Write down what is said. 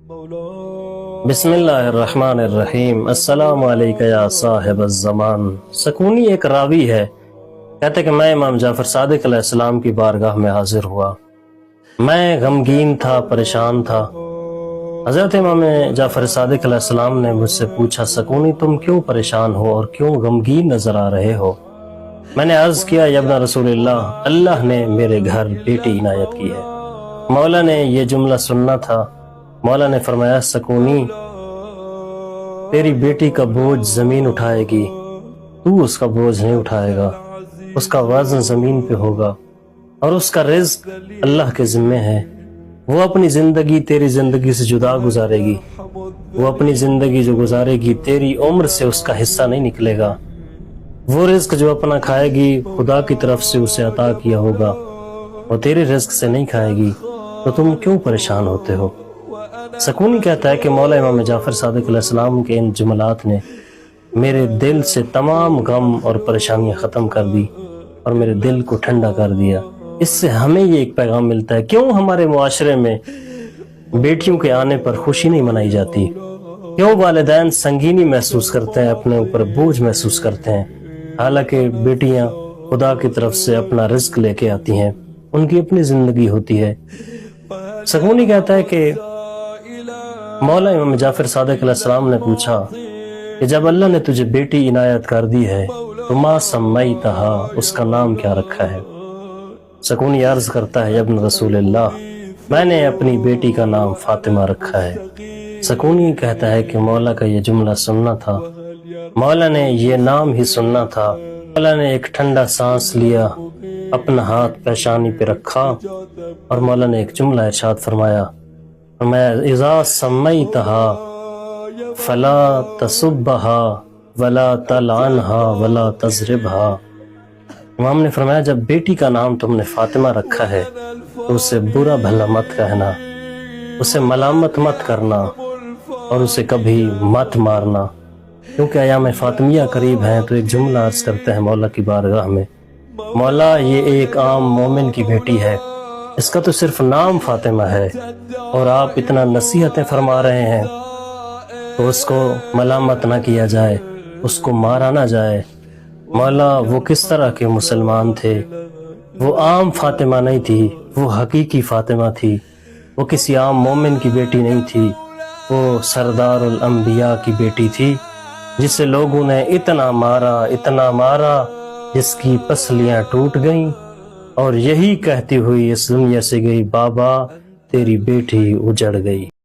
بسم اللہ الرحمن الرحیم۔ السلام علیکم یا صاحب الزمان۔ سکونی ایک راوی ہے، کہتے کہ میں امام جعفر صادق علیہ السلام کی بارگاہ میں حاضر ہوا۔ میں غمگین تھا، پریشان تھا۔ حضرت امام جعفر صادق علیہ السلام نے مجھ سے پوچھا، سکونی تم کیوں پریشان ہو اور کیوں غمگین نظر آ رہے ہو؟ میں نے عرض کیا، یا ابن رسول اللہ نے میرے گھر بیٹی عنایت کی ہے۔ مولا نے یہ جملہ سننا تھا۔ مولا نے فرمایا، سکونی تیری بیٹی کا بوجھ زمین اٹھائے گی، تو اس کا بوجھ نہیں اٹھائے گا، اس کا وزن زمین پہ ہوگا اور اس کا رزق اللہ کے ذمہ ہے۔ وہ اپنی زندگی تیری زندگی سے جدا گزارے گی، وہ اپنی زندگی جو گزارے گی تیری عمر سے اس کا حصہ نہیں نکلے گا۔ وہ رزق جو اپنا کھائے گی خدا کی طرف سے اسے عطا کیا ہوگا، وہ تیرے رزق سے نہیں کھائے گی، تو تم کیوں پریشان ہوتے ہو؟ سکونی کہتا ہے کہ مولا امام جعفر صادق علیہ السلام کے ان جملات نے میرے دل سے تمام غم اور پریشانیاں ختم کر دی اور میرے دل کو ٹھنڈا کر دیا۔ اس سے ہمیں یہ ایک پیغام ملتا ہے، کیوں ہمارے معاشرے میں بیٹیوں کے آنے پر خوشی نہیں منائی جاتی؟ کیوں والدین سنگینی محسوس کرتے ہیں، اپنے اوپر بوجھ محسوس کرتے ہیں، حالانکہ بیٹیاں خدا کی طرف سے اپنا رزق لے کے آتی ہیں، ان کی اپنی زندگی ہوتی ہے۔ سکونی کہتا ہے کہ مولا امام جعفر صادق علیہ السلام نے پوچھا کہ جب اللہ نے تجھے بیٹی عنایت کر دی ہے تو ما سمیتہا، اس کا نام کیا رکھا ہے؟ سکونی عرض کرتا ہے، ابن رسول اللہ میں نے اپنی بیٹی کا نام فاطمہ رکھا ہے۔ سکونی کہتا ہے کہ مولا کا یہ جملہ سننا تھا، مولا نے یہ نام ہی سننا تھا۔ مولا نے ایک ٹھنڈا سانس لیا، اپنا ہاتھ پیشانی پہ رکھا اور مولا نے ایک جملہ ارشاد فرمایا، اذا سمیتہا فلا تسبہا ولا تلعنہا ولا تضربہا۔ امام نے فرمایا، جب بیٹی کا نام تم نے فاطمہ رکھا ہے تو اسے برا بھلا مت کہنا، اسے ملامت مت کرنا اور اسے کبھی مت مارنا، کیونکہ ایام فاطمیہ قریب ہیں۔ تو ایک جملہ عرض کرتے ہیں مولا کی بارگاہ میں، مولا یہ ایک عام مومن کی بیٹی ہے، اس کا تو صرف نام فاطمہ ہے اور آپ اتنا نصیحتیں فرما رہے ہیں تو اس کو ملامت نہ کیا جائے، اس کو مارا نہ جائے۔ مولا وہ کس طرح کے مسلمان تھے؟ وہ عام فاطمہ نہیں تھی، وہ حقیقی فاطمہ تھی، وہ کسی عام مومن کی بیٹی نہیں تھی، وہ سردار الانبیاء کی بیٹی تھی، جسے لوگوں نے اتنا مارا جس کی پسلیاں ٹوٹ گئیں اور یہی کہتی ہوئی اس دنیا سے گئی، بابا تیری بیٹی اجڑ گئی۔